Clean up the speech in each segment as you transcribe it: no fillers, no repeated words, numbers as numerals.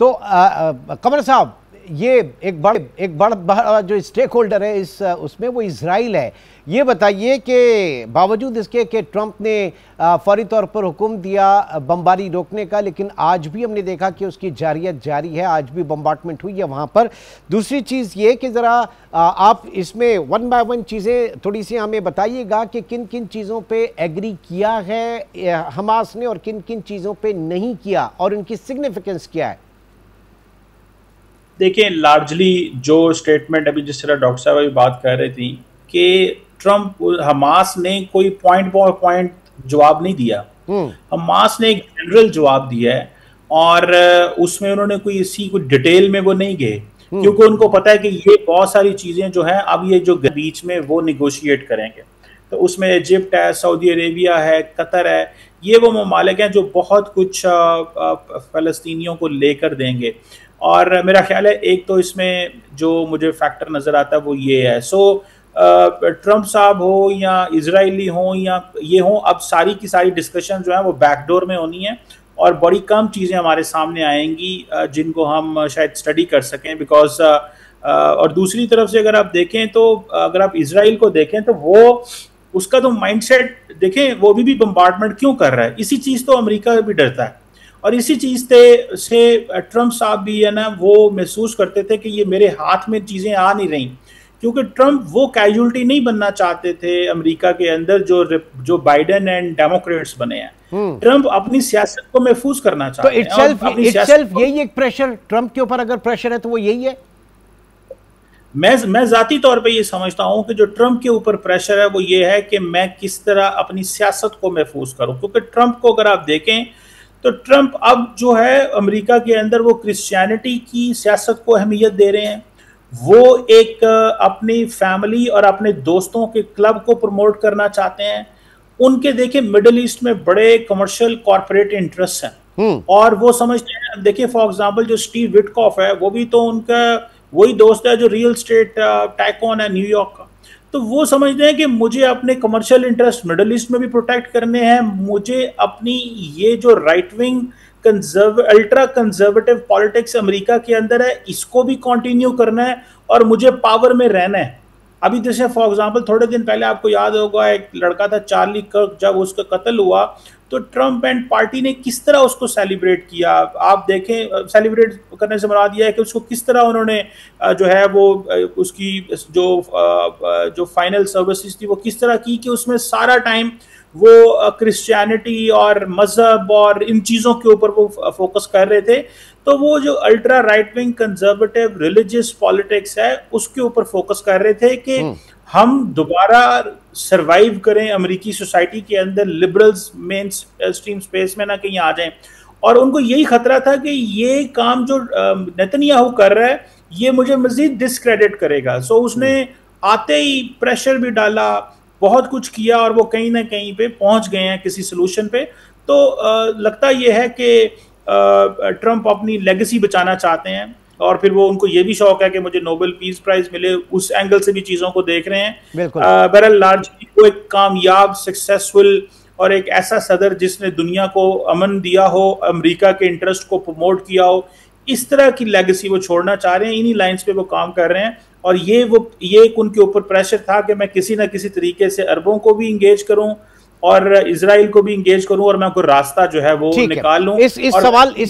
तो कमर साहब, ये एक बड़ा जो स्टेक होल्डर है इस उसमें वो इजराइल है। ये बताइए कि बावजूद इसके कि ट्रंप ने फौरी तौर पर हुक्म दिया बमबारी रोकने का, लेकिन आज भी हमने देखा कि उसकी जारियत जारी है, आज भी बम्बार्टमेंट हुई है वहाँ पर। दूसरी चीज़ ये कि ज़रा आप इसमें वन बाय वन चीज़ें थोड़ी सी हमें बताइएगा कि किन किन चीज़ों पे एग्री किया है हमास ने और किन किन चीज़ों पे नहीं किया और उनकी सिग्निफिकेंस क्या है। देखिए, लार्जली जो स्टेटमेंट अभी जिस तरह डॉक्टर साहब अभी बात कर रही थी कि ट्रंप हमास ने कोई पॉइंट बाय पॉइंट जवाब नहीं दिया। हमास ने एक जनरल जवाब दिया है और उसमें उन्होंने कोई डिटेल में वो नहीं गए, क्योंकि उनको पता है कि ये बहुत सारी चीजें जो हैं अब ये जो बीच में वो निगोशिएट करेंगे। तो उसमें इजिप्ट है, सऊदी अरेबिया है, कतर है, ये वो ममालिक हैं जो बहुत कुछ फलस्तीनियों को लेकर देंगे। और मेरा ख्याल है एक तो इसमें जो मुझे फैक्टर नजर आता है वो ये है। सो ट्रंप साहब हो या इजरायली हो या ये हो, अब सारी की सारी डिस्कशन जो है वो बैकडोर में होनी है और बड़ी कम चीज़ें हमारे सामने आएंगी जिनको हम शायद स्टडी कर सकें। बिकॉज और दूसरी तरफ से अगर आप देखें तो अगर आप इजराइल को देखें तो वो उसका तो माइंडसेट देखें, वो भी बम्बार्टमेंट क्यों कर रहा है, इसी चीज़ तो अमेरिका भी डरता है और इसी चीज़ से ट्रंप साहब भी है ना वो महसूस करते थे कि ये मेरे हाथ में चीज़ें आ नहीं रही, क्योंकि ट्रंप वो कैजुअलिटी नहीं बनना चाहते थे अमेरिका के अंदर जो बाइडेन एंड डेमोक्रेट्स बने हैं। ट्रंप अपनी सियासत को महफूज करना चाहते हैं। तो इटसेल्फ यही एक प्रेशर ट्रंप के ऊपर अगर प्रेशर है तो वो यही है। मैं जाती तौर पे ये समझता हूं कि जो ट्रंप के ऊपर प्रेशर है वो ये है कि मैं किस तरह अपनी सियासत को महफूज करूं, क्योंकि ट्रंप को अगर आप देखें तो ट्रंप अब जो है अमेरिका के अंदर वो क्रिश्चियनिटी की सियासत को अहमियत दे रहे हैं। वो एक अपनी फैमिली और अपने दोस्तों के क्लब को प्रमोट करना चाहते हैं। उनके देखिए मिडिल ईस्ट में बड़े कमर्शियल कॉर्पोरेट इंटरेस्ट हैं और वो समझते हैं, देखिए फॉर एग्जांपल जो स्टीव विटकॉफ है वो भी तो उनका वही दोस्त है जो रियल स्टेट टाइकॉन है न्यूयॉर्क का। तो वो समझते हैं कि मुझे अपने कमर्शियल इंटरेस्ट मिडिल ईस्ट में भी प्रोटेक्ट करने हैं, मुझे अपनी ये जो right wing ultra conservative politics America के अंदर है इसको भी कंटिन्यू करना है और मुझे पावर में रहना है। अभी जैसे फॉर एग्जांपल थोड़े दिन पहले आपको याद होगा एक लड़का था चार्ली कर्क, जब उसका कत्ल हुआ तो ट्रंप एंड पार्टी ने किस तरह उसको सेलिब्रेट किया। आप देखें, सेलिब्रेट करने से मुराद यह है कि उसको किस तरह उन्होंने जो है वो उसकी जो फाइनल सर्विसेज थी वो किस तरह की कि उसमें सारा टाइम वो क्रिश्चियनिटी और मजहब और इन चीज़ों के ऊपर वो फोकस कर रहे थे। तो वो जो ultra right wing conservative religious politics है उसके ऊपर फोकस कर रहे थे कि हम दोबारा सरवाइव करें अमेरिकी सोसाइटी के अंदर, लिबरल्स मेन स्ट्रीम स्पेस में ना कहीं आ जाएं। और उनको यही खतरा था कि ये काम जो नेतन्याहू कर रहा है ये मुझे मजीद डिस्क्रेडिट करेगा। सो उसने आते ही प्रेशर भी डाला, बहुत कुछ किया और वो कहीं ना कहीं पे पहुंच गए हैं किसी सोल्यूशन पे। तो लगता ये है कि ट्रंप अपनी लेगेसी बचाना चाहते हैं और फिर वो उनको ये भी शौक है कि मुझे नोबेल पीस प्राइज मिले, उस एंगल से भी चीज़ों को देख रहे हैं। बहरहाल लार्जली वो एक कामयाब सक्सेसफुल और एक ऐसा सदर जिसने दुनिया को अमन दिया हो, अमेरिका के इंटरेस्ट को प्रमोट किया हो, इस तरह की लेगेसी वो छोड़ना चाह रहे हैं। इन्हीं लाइंस पे वो काम कर रहे हैं और ये एक उनके ऊपर प्रेशर था कि मैं किसी ना किसी तरीके से अरबों को भी इंगेज करूं और इजराइल को भी इंगेज करूं और मैं कोई रास्ता जो है वो निकाल लूं। इस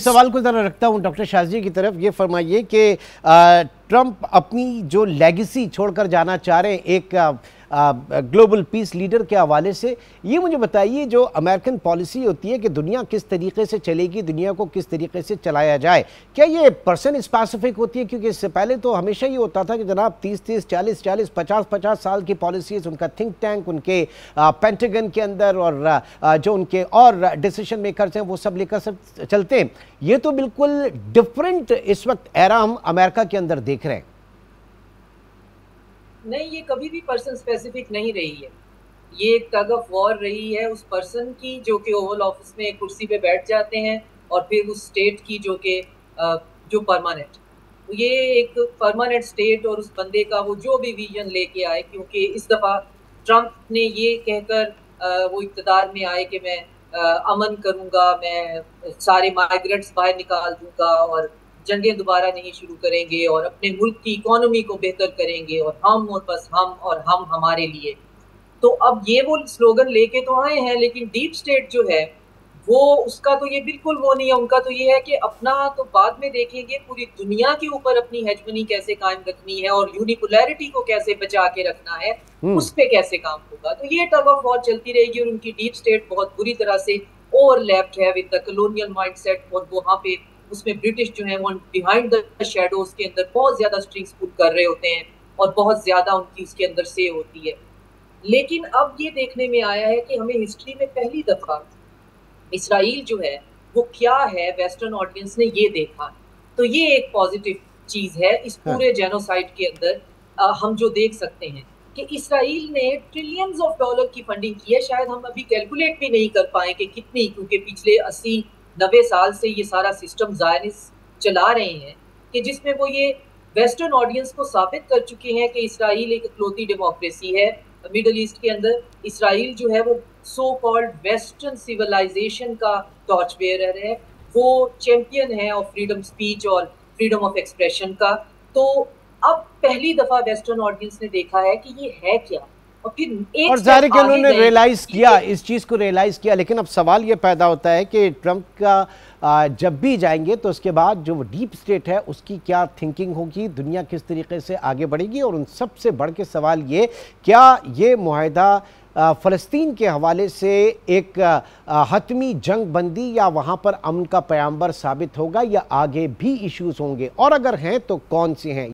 सवाल को जरा रखता हूं डॉक्टर शाहजी की तरफ। ये फरमाइए कि ट्रंप अपनी जो लेगेसी छोड़कर जाना चाह रहे हैं एक ग्लोबल पीस लीडर के हवाले से, ये मुझे बताइए जो अमेरिकन पॉलिसी होती है कि दुनिया किस तरीके से चलेगी, दुनिया को किस तरीके से चलाया जाए, क्या ये पर्सन स्पेसिफिक होती है? क्योंकि इससे पहले तो हमेशा ये होता था कि जनाब 30-30, 40-40, 50-50 साल की पॉलिसीज, उनका थिंक टैंक, उनके पेंटागन के अंदर और जो उनके और डिसीजन मेकर्स हैं वो सब लेकर सब चलते हैं। ये तो बिल्कुल डिफरेंट इस वक्त एरा हम अमेरिका के अंदर देख रहे हैं। नहीं, ये कभी भी पर्सन स्पेसिफिक नहीं रही है, ये एक टग ऑफ वॉर रही है उस पर्सन की जो कि ओवल ऑफिस में एक कुर्सी पे बैठ जाते हैं और फिर उस स्टेट की जो कि जो परमानेंट, ये एक परमानेंट स्टेट और उस बंदे का वो जो भी विजन लेके आए। क्योंकि इस दफ़ा ट्रंप ने ये कहकर वो इक़्तिदार में आए कि मैं अमन करूँगा, मैं सारे माइग्रेंट्स बाहर निकाल दूँगा और जंगें दोबारा नहीं शुरू करेंगे और अपने मुल्क की इकोनॉमी को बेहतर करेंगे और हम और बस हम और हम हमारे लिए। तो अब ये वो स्लोगन लेके तो आए हैं, लेकिन डीप स्टेट जो है वो उसका तो ये बिल्कुल वो नहीं है। उनका तो ये है कि अपना तो बाद में देखेंगे, पूरी दुनिया के ऊपर अपनी हेजमनी कैसे कायम रखनी है और यूनिपोलैरिटी को कैसे बचा के रखना है, उस पे कैसे काम होगा। तो ये टग ऑफ वॉर चलती रहेगी और उनकी डीप स्टेट बहुत बुरी तरह से ओवरलैप्ड है विद द कॉलोनियल माइंडसेट, और वहाँ पे उसमें ब्रिटिश जो है वो बिहाइंड द शैडोज के अंदर बहुत ज्यादा स्ट्रिंग्स पुल कर रहे होते हैं और बहुत ज्यादा उनकी उसके अंदर से होती है। लेकिन अब ये देखने में आया है कि हमें हिस्ट्री में पहली दफा इसराइल जो है वो क्या है वेस्टर्न ऑडियंस ने ये देखा। तो ये एक पॉजिटिव चीज है इस पूरे जेनोसाइड के अंदर। हम जो देख सकते हैं कि इसराइल ने ट्रिलियंस ऑफ डॉलर की फंडिंग की है। शायद हम अभी कैलकुलेट भी नहीं कर पाए कि कितनी, क्योंकि पिछले 80-90 साल से ये सारा सिस्टम ज़ायनिस्ट चला रहे हैं, कि जिसमें वो ये वेस्टर्न ऑडियंस को साबित कर चुके हैं कि इसराइल एक इकलौती डेमोक्रेसी है मिडल ईस्ट के अंदर। इसराइल जो है वो सो कॉल्ड वेस्टर्न सिविलाइजेशन का टॉर्च बेयरर है, वो चैंपियन है ऑफ फ्रीडम स्पीच और फ्रीडम ऑफ एक्सप्रेशन का। तो अब पहली दफा वेस्टर्न ऑडियंस ने देखा है कि ये है क्या, और फिर एक और जाहिर है कि उन्होंने रियलाइज किया, इस चीज को रियलाइज किया। लेकिन अब सवाल ये पैदा होता है कि ट्रंप का जब भी जाएंगे तो उसके बाद जो डीप स्टेट है उसकी क्या थिंकिंग होगी, दुनिया किस तरीके से आगे बढ़ेगी, और उन सबसे बढ़ के सवाल ये, क्या ये मुआहदा फ़लस्तीन के हवाले से एक हतमी जंग बंदी या वहाँ पर अमन का पैगाम्बर साबित होगा, या आगे भी इश्यूज होंगे, और अगर हैं तो कौन से हैं।